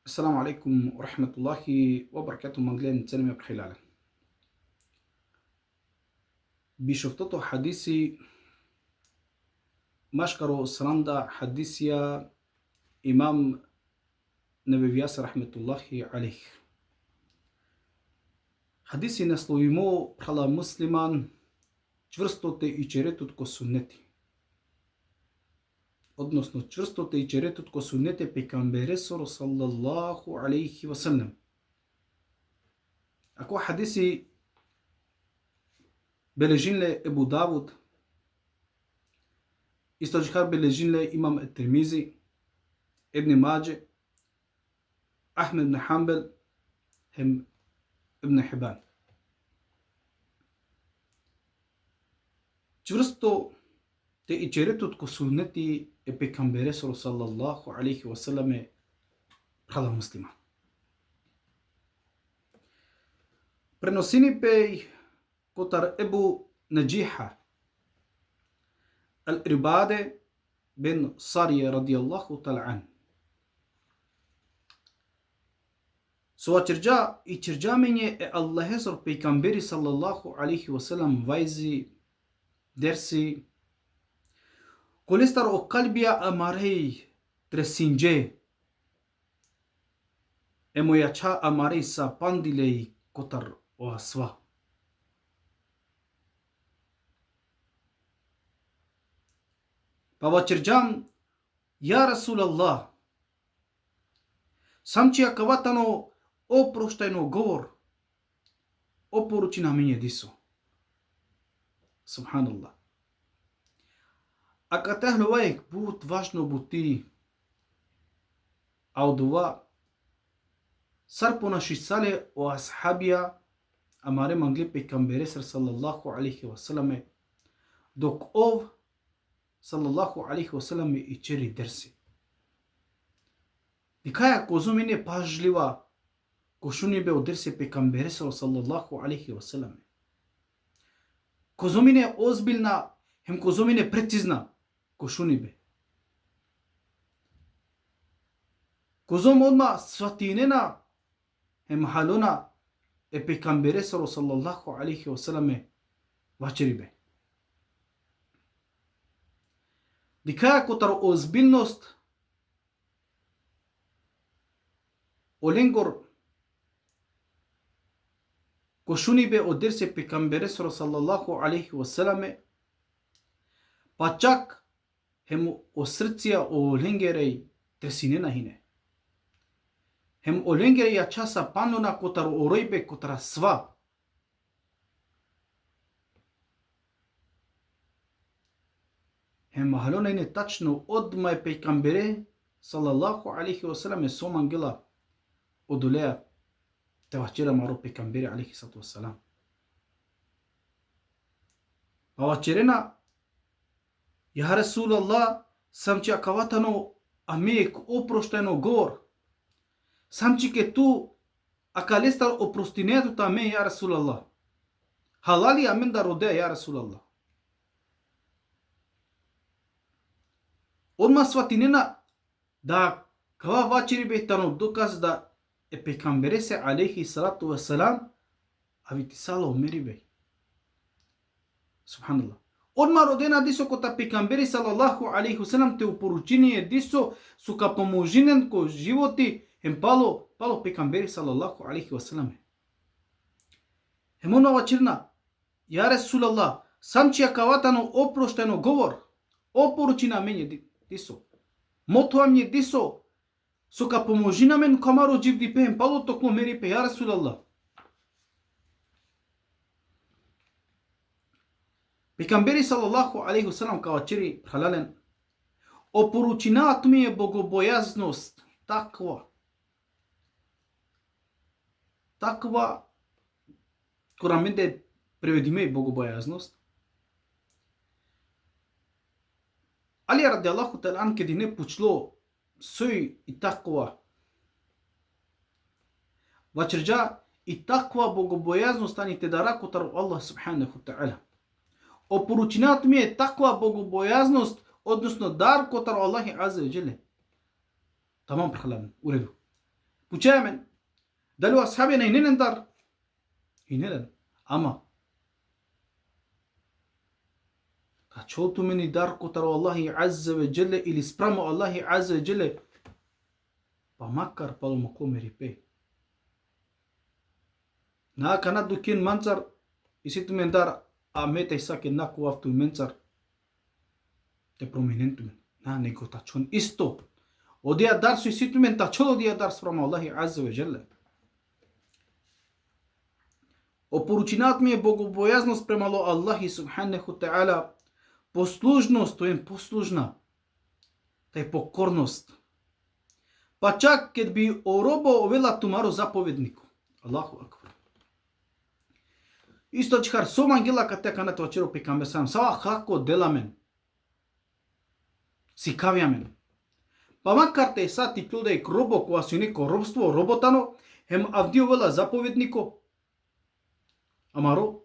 السلام عليكم ورحمة الله وبركاته. مانجلين تسلم بخلالة بشفتو حديثي مشكرو سراندا حديثيا إمام نبي ياسر رحمة الله عليه. حديثي نسلويمو بخلا مسلمان čvrstote i čeretutko sunneti. Odnosno čvrstote i čeretutko sunnete pejgamberesor sallallahu alaihi wa sallam. Ako hadisi belejinle Ebu Davud, isto jihar belejinle Imam At-Tirmizi, Ibn Mađe, Ahmed ibn Hanbal, hem Ibn Hibban. Čvrsto te i čeretutko sunneti e pejgamberesor sallallahu alaihi wa sallam khala muslima. Prenosini pej kotar Ebu Najiha al-Irbade bin Sarije radijallahu ta'ala an. So i čirđamenje e Allahesor pejgamberi sallallahu alaihi wa sallam vajzi dersi kolestar o kalbija amarei tresinje e mojača amarei sa pandilei kotar o asva. Pa vačerđam, ja Rasulallah, samčija kavatano oproštajno govor, oporuči na menje diso. Subhanallah. A kad tehlo vajek but važno buti, a odova, sar po naši sale o ashabija, amare mangli pejgamberesar sallallahu alaihi wa sallam, dok ov sallallahu alaihi wa sallam i čeli dersi. Dikaja kozumine pažljiva, košunibe o dersi pejgamberesar sallallahu alaihi wa sallam. Kozumine ozbiljna, hem kozumine precizna, košunibe. Kozum odma svatinena, hem halona, e pejgamberesar sallallahu alaihi wa sallam vačeribe. Dikaja kotar ozbiljnost, olengor, košunibe od derse pejgamberesor sallallahu alaihi wa sallam, pa čak hem o srcija o lengerej tresinena hine. Hem o lengereja časa panona kotar o rojbe kotara sva. Hem mahalona hine tačno odmaj pejgambere sallallahu alaihi wa sallam somangela odolea tevahčera maro pejgamberi alaihi sallatu wa sallam. Pa vačerena, ja Rasulallah, samči akavatano amijek oproštajno govor. Samči ke tu akalestar oprostinetu ta me, ja Rasulallah. Halali amen da rode, ja Rasulallah. Odmah svatinena da kava vačeri behtano dokaz da e pejgamberese alaihi salatu wa salam avitisala umeri bej. Subhanallah. Odmah rodena diso kota pejgamberi sallallahu alaihi wa sallam te uporučinije diso su ka pomožinen ko životi hem palo pejgamberi sallallahu alaihi wa sallam. Hem ona vačerna, ja Rasulallah, samči akavatano oproštajno govor, oporučina menje diso. Moto vam je diso, so ka pomoži na men kamaro dživdi pe hem palo toklo meri pe, ja Rasulallah. Pejgamberi sallallahu alaihi wa sallam kao čeri halalen, oporučinat mi je bogobojaznost, takva. Takva, kuramende prevedime bogobojaznost. Ali radijallahu ta'ala an kedi ne pučlo soj i takva. Vačerđa i takva bogobojaznost ani te da rakotar Allah subhanahu ta'ala. Oporučinat mi je takva bogobojaznost, odnosno dar kotar Allahi azza wa jalla. Tamam prhalan, u redu. Пучајамен. Дали асхабија на иненен дар? Иненен. Ама качолту мени дар котар Аллахи азза ве джеле или спрамо Аллахи азза ве джеле, па макар пало мокло мерипе. На канат дукен манцар иситу мен дар а мета исаке наку авту менцар те промененту мен. На него тачон исто. Одија дар со иситу мен тачон одија дар спрамо Аллахи азза ве джеле. Опоручинат ми е богобојазност према Аллахи субханаху таала, послужност, тоа е послужна, та е покорност. Па чак кед би оробо овела тумаро заповеднико. Аллаху акбар. Исто чхар соман гела катека на тоа пекамбер сам. Сава хако деламен. Си кавјамен. Па макар те са ти клуда и робо која си неко робство роботано, хем авди овела заповеднико. Амаро,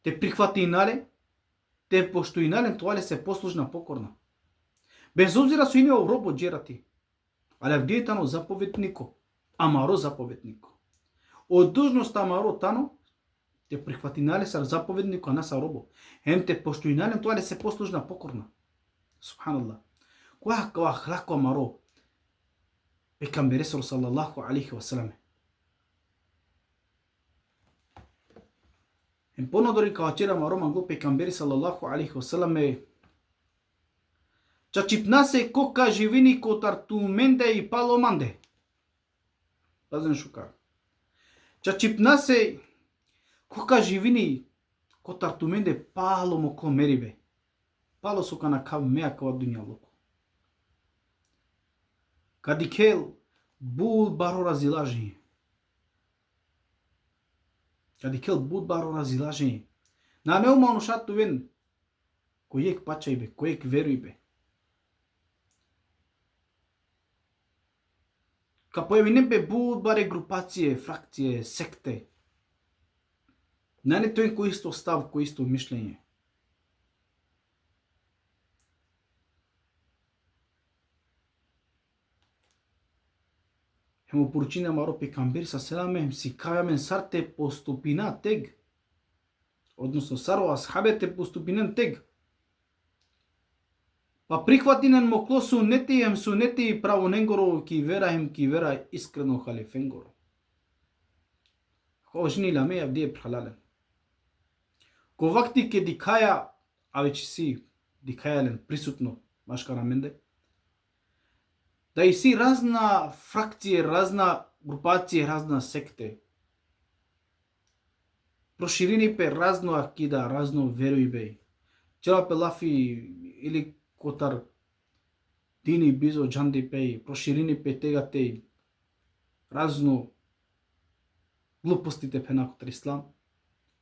те прихвати инале, те пошто инале тоа се послужна покорна. Без обзира со инео робо джерати. Але авди тано заповеднико. Амаро заповеднико. Од должност амаро тано, те прихвати инале са заповеднико, а не са робо. Хем те пошто инале тоа се послужна покорна. Субханаллах. Која хлако амаро, пекамбер саллаллаху алейхи ва салам. Em ponodori kawachira maro mango pekamberi sallallahu alaihi wasallam chachipnase koka jivini kotartumende и palomande. Пазен шука. Chachipnase koka jivini kotartumende palomo komeribe. Palo suka na kav mea kawa dunia loko. Kadikel bul baro razilaženje. Кадикел буд баро разилажење. На неумано шату вен. Којек пачај бе, којек веруј бе. Ка појавинен бе буд баре групације, фракције, секте. На не тој кој исто став, кој исто мишлење. Хемо поручина маро пекамбер са селаме си кавјамен сарте поступина тег. Односно саро асхабете поступинен тег. Па прихватинен мокло сунети ем сунети право ненгоро ки вера искрено халифенгоро. Хожни ламе авдие прхалален. Ко вакти ке дикаја, а веќе си дикајален присутно машкара менде. Да и си разна фракција, разна групација, разна секте. Проширини пе разно акида, разно веруј бе. Чела пе лафи или котар дини бизо джанди пе, проширини пе тега те разно глупостите пе на котар ислам.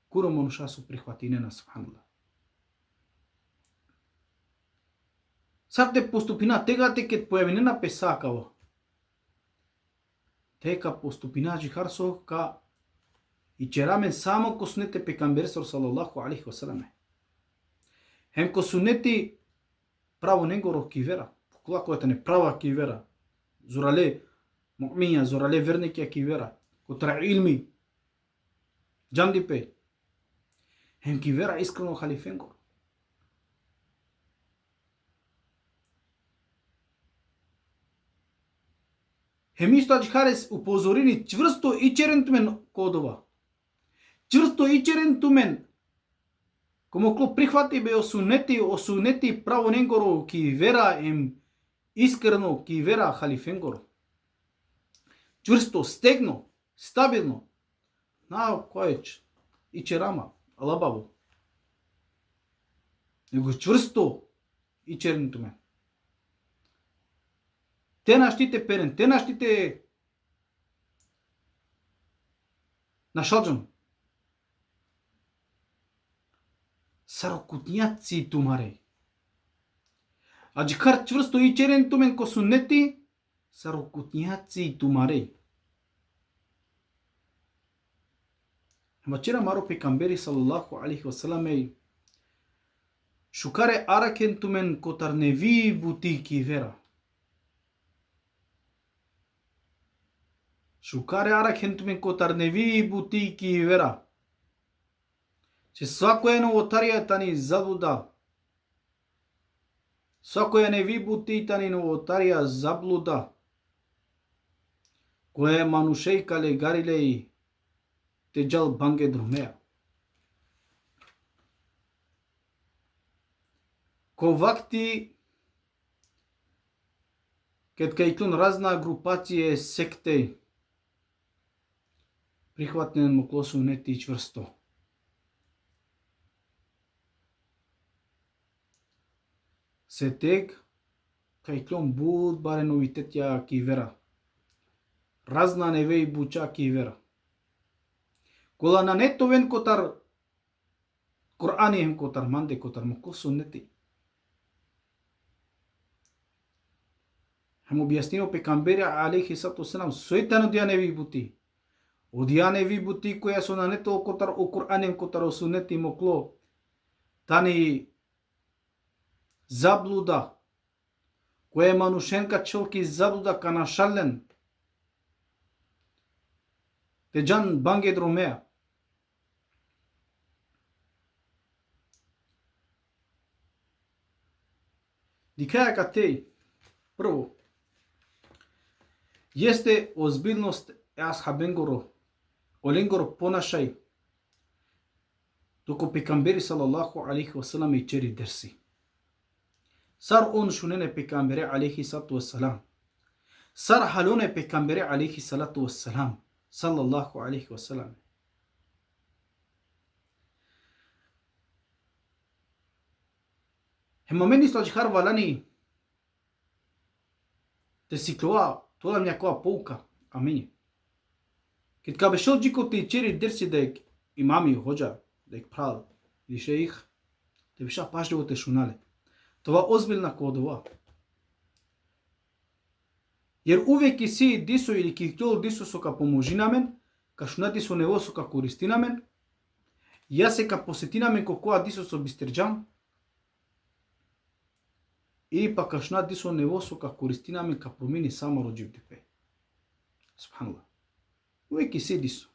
Куро монуша су прихватинена, субханаллах. Сарте поступина тегате кет појавинена песакаво. Тека поступина джихарсо ка и черамен само ко сунете пекамбер саллаллаху алейхи ва салам. Хем ко сунети право ненгоро ки вера. Кола којата не права ки вера. Зорале муъмија, зорале верники ки вера. Котра илми. Джандипе. Хем ки вера искрено халифенгоро. Хемисто аджхарес упозорини чврсто и черентумен кодова. Чврсто и черентумен. Комокло прихвати бе осунети право ненгоро ки вера ем искрено ки вера халифенгоро. Чврсто, стегно, стабилно. На којеч и черама, алабаво. Него чврсто и черентумен. Те наштите перен, те наштите на шалджан. Сарокутњаци тумаре. Аджикар чврсто и черен тумен ко сунети, сарокутњаци тумаре. Мачера маро пекамбери саллаллаху алейхи ва салам шукаре аракен тумен котар неви бутики вера. Шукаре аракентумен котар неви бутики вера. Че свакоја новотарија ни заблуда. Свакоја неви бутика ни новотарија заблуда. Која манушеј кале гарилеј теджал банге друмеа. Ко вакти кед кајклун разна групација секте прихватнен му клосу нети чврсто. Се тег кајклун буд баре новитетја ки вера. Разна невеј буча ки вера. Кола на нетовен котар Корани котар манде котар му клосу нети. Hem objaснил пекамбери алейхи салату селам сојтан од јаневи бути. Од јаневи бути која со на нето котар о Куранен котар о сунети мокло тани заблуда која манушенка челки заблуда кана шален теджан банге дромеа. Дикаја катеј прво jeste ozbiljnost ashabengoro, olengoro ponašaj, doko pekamberi sallallahu alaihi wasallam i čeri dersi. Sar on šunene pekamberi alaihi salatu wassalam. Sar halone pekamberi alaihi salatu wassalam. Sallallahu alaihi wasallam. Hemomeni stajhar valani te sikloa тоа ми някоја полка, амин. Кит кабе шел джико ти чери дерси дек имами ходжа, дек прал, или шеих, те биша пажливо те шунале. Това озбилна кодова. Јер увеки си дисо или ки htjел дисо сока поможи намен, ка шунати со него сока користи намен, ја се ка посети намен ко која дисо со бистерджан, или пак кашна дисо нево сока користи намен ка промени само роджив депе. Субханаллах. Увеки се дисо.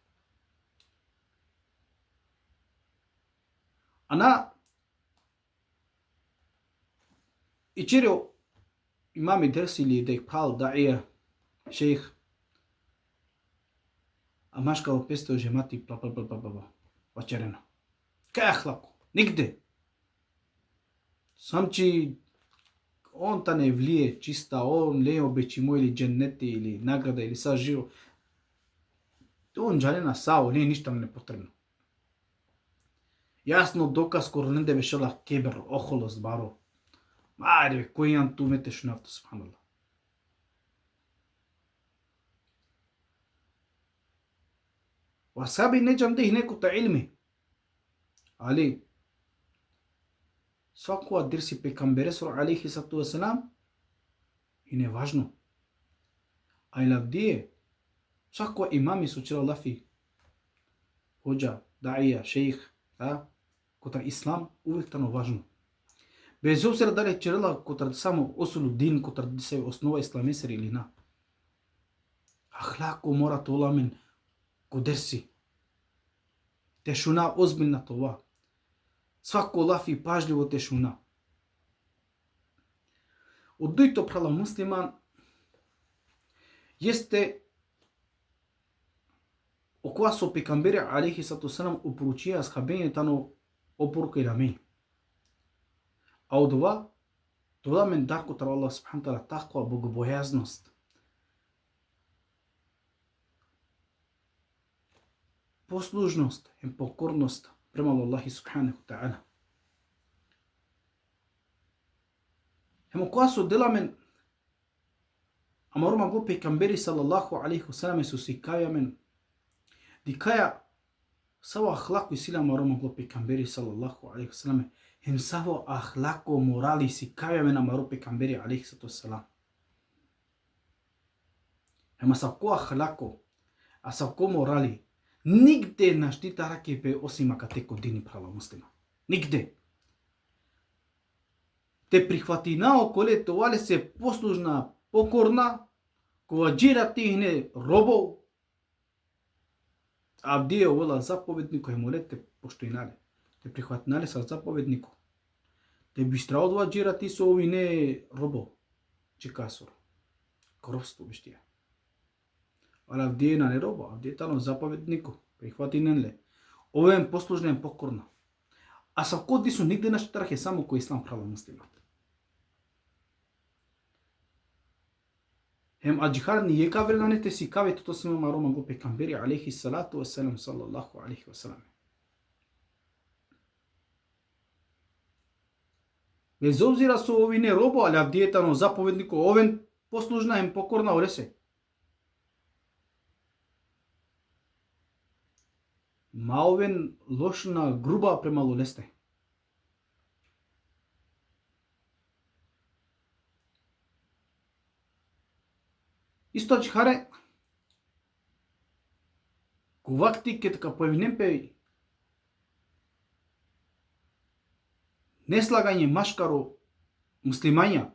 Ана и черео имами дерси или дек прал даија шейх амашка опесто жемати вачерено. Кај ахлако? Нигде. Самчи он та не влие чиста, он не обечи му или дженнети или награда или са живо. Он джале на сао, не ништо не потребно. Јасно доказ коронен да бешала кебер, охолост баро. Ајде бе, кој јан ту метеш нафта, субханаллах. Васаби не джам дех некота илми. Али свакоја дерси пекамбере со алейхи салату вассалам и не важно. Ај лавдие свакоја имами со чела лафи ходжа, даија, шеих, котар ислам увек тано важно. Без обзира дали черела котар само осулу дин, котар се основа исламесер или на. Ахлако мора толамен ко дерси. Те шуна озбилна това. Свако лафи пажливо те шуна. Од дојто прала муслиман јесте окоја со пекамбери алейхи салату вассалам упоручија асхабење тано опорука и рамеј. А од това мен дар котар Аллах субхана таала таква богобојазност. Послужност и покорност према Аллах субханаху таала. Хемо која со деламен амарума го пекамбери салаллаху алейхи вассалам со сикајамен дикаја саво ахлако и сила амарума го пекамбери салаллаху алейхи вассалам хем саво ахлако морали сикајамен амару пекамбери алейхи вассалам. Хема сако ахлако а сако морали нигде на штита раке бе осима катеко дини права муслима. Нигде. Те прихвати наоколе тоале се послужна, покорна, кога джира тихне робов, Авдија овела заповеднико емолете поштојнале. Те прихватнале са заповеднико. Те бистраодува джирати со ови не робо. Чекасор. Коробство биштија. Ала Авдија на не робо. Авдија тано заповеднико. Прихватиненле. Овен послужнен покорна. А са коди су нигде на штархе само кој ислам права муслимат. Hem acıkar niye kavrilan si kave tutosima maroma go pekamberi aleyhi salatu vesselam sallallahu aleyhi vesselam. Bez obzira su ovi ne robo, ali avdijetano zapovedniku oven poslužna hem pokorna orese. Ma oven lošna gruba prema loleste. Isto чихаре, ковакти ке така појавнем пе неслагање машкаро муслимања.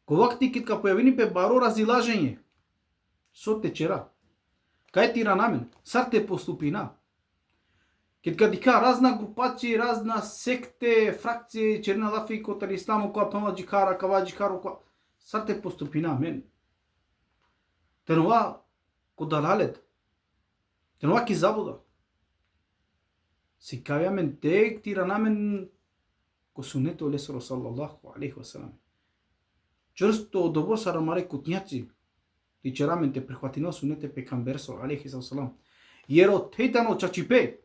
Ковакти ке така појавнем пе баро разилажење. Со течера. Кај тира намен, сар те поступина. Ке така дика разна групација, разна секте, фракција, черна лафи, котар исламу, која пама джикара, кава джикаро, која сар те поступина мен. Тенова ко далалет. Тенова ки забуда. Си кавја мен тек тира намен ко сунето лесро саллаллаху алейхи васелам. Чрсто одобо сарамаре кутњаци. Ти черамен те прихватино сунете пекамберсо алейхи васелам. Јеро тејтано чачипе.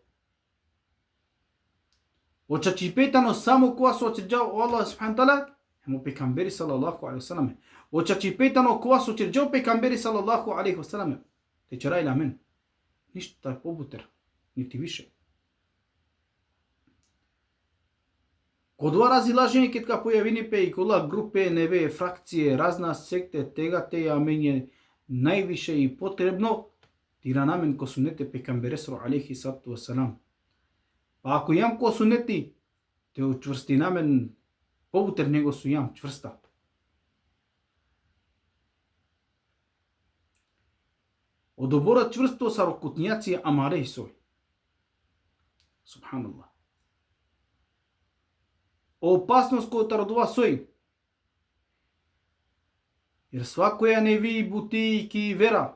О чачипетано само која со очеđao Allah subhanahu ta'ala. Hemo pekamberi sallallahu alaihi wasallam. Očači petano koa su čerđao pekamberi sallallahu alaihi wasallam. Te čeraj la men. Ništa je pobuter. Niti više. Kod dva razilaženje kad ka pojavini pe i kola grupe, neve, frakcije, razna sekte, tega te ja meni najviše i potrebno tira namen ko sunete pekamberi sallallahu alaihi wasallam. Pa ako jam ko suneti te učvrsti namen побутер него су јам чврста. Одобора чврсто са рокутњаци амаре сој. Субханаллах. Опасност која тарадува сој. Jer svakоја не ви бути ки вера.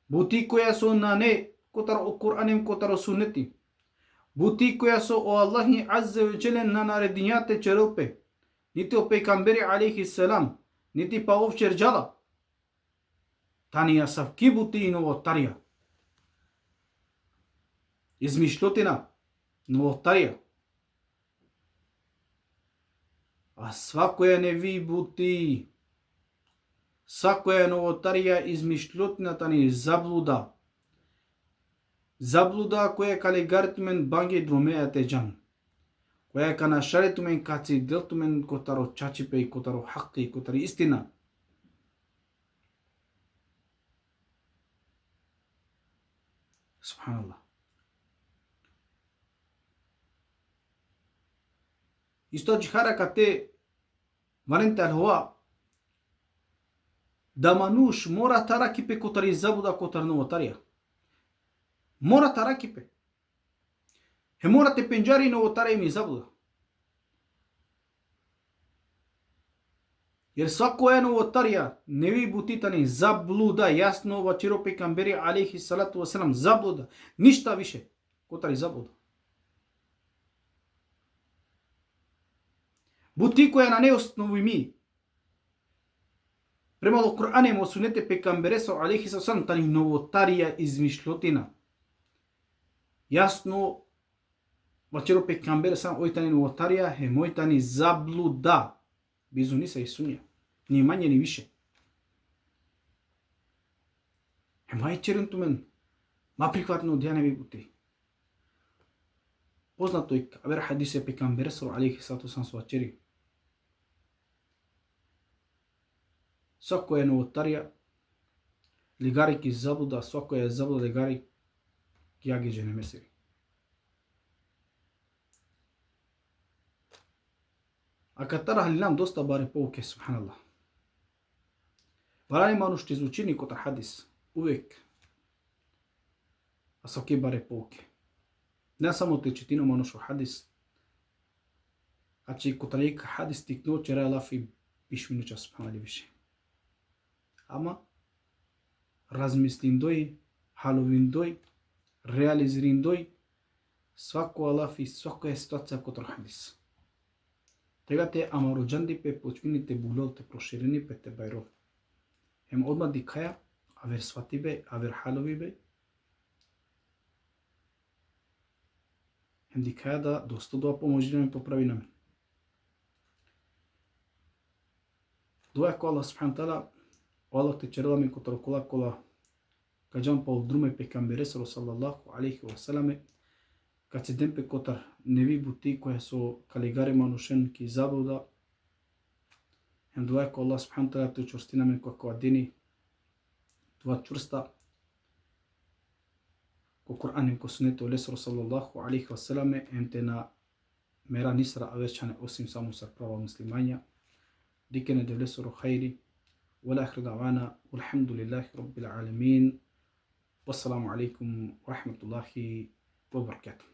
Бути која со на не котар о Куранем котар о сунети. Бути која со о Аллахи аззе ве джеле на наредињата черелпе, нити о пекамбери алейхи селам, нити па овчер джала. Танија савки бути и новотарија. Измишлотина, новотарија. А свакоја не ви бути, свакоја новотарија измишлотина тани заблуда. Заблуда која кале гаритумен банге друмејате джан. Која кана шаретумен каци делтумен котаро чачипе и котаро хакки и котаро истина. Субханаллах. Исто џихара кате варенте алхова да мануш мора тараки пе котари забуда котар новотарија. Мора таракипе. He mora te penjari novotare mi zabluda. Jer svako je novotarija ne vi butitani zabluda jasno vachiro pekamberi alejhi salatu wasalam zabluda. Ništa više. Kotari zabluda. Buti koja na neosnovu mi. Prema Kur'ane mo sunete pekambere so alejhi salatu tani novotarija izmišljotina. Jasno vachero pekambere sam oitani novotarija he moitani zabluda. Bizu nisa i sunja. Ni manje ni više. He maj čerentu men. Ma prihvatno dja ne bi buti. Poznato je kaver hadise pekambere sallallahu alejhi salatu wasallam su vacheri. Svako je novotarija ligari ki zabluda, svako je zabluda ligari ki jagiđe ne mesiri. A kad tara nam dosta bare pouke, subhanallah. Varani manu što izvučini kod hadis, uvijek a sa ke bare pouke. Ne samo te četino manošo hadis, a če kotarik hadis tikno čera lafi пишминуча субханали више. Ама размислиндој, халовиндој, реализириндој свако алаф и свака ситуација котор хадис. Тега те амароджанди пе почмините булол те проширени пе те байров. Ем одма дикаја, авер свати бе, авер халови бе. Ем дикаја да досто доа поможи да ме поправи на мен. Доја ко Аллах субхану таала, Аллах те черела ми котор кола каджан пол друме пекамбере саллаллаху алейхи ва саламе, kad se tempe kotar nevi buti koje su kaligare manushen ki zabuda, hem doja ko Allah subhanahu wa ta'ala tu čvrstina men kako adini, dva čvrsta ko Kur'an im ko sunetu lesru sallallahu alaihi wa salame, hem te na mera nisra averčane osim samo sa prava muslimanja, dikene de lesru khairi, والآخر دعوانا والحمد لله رب العالمين والسلام عليكم ورحمة الله وبركاته.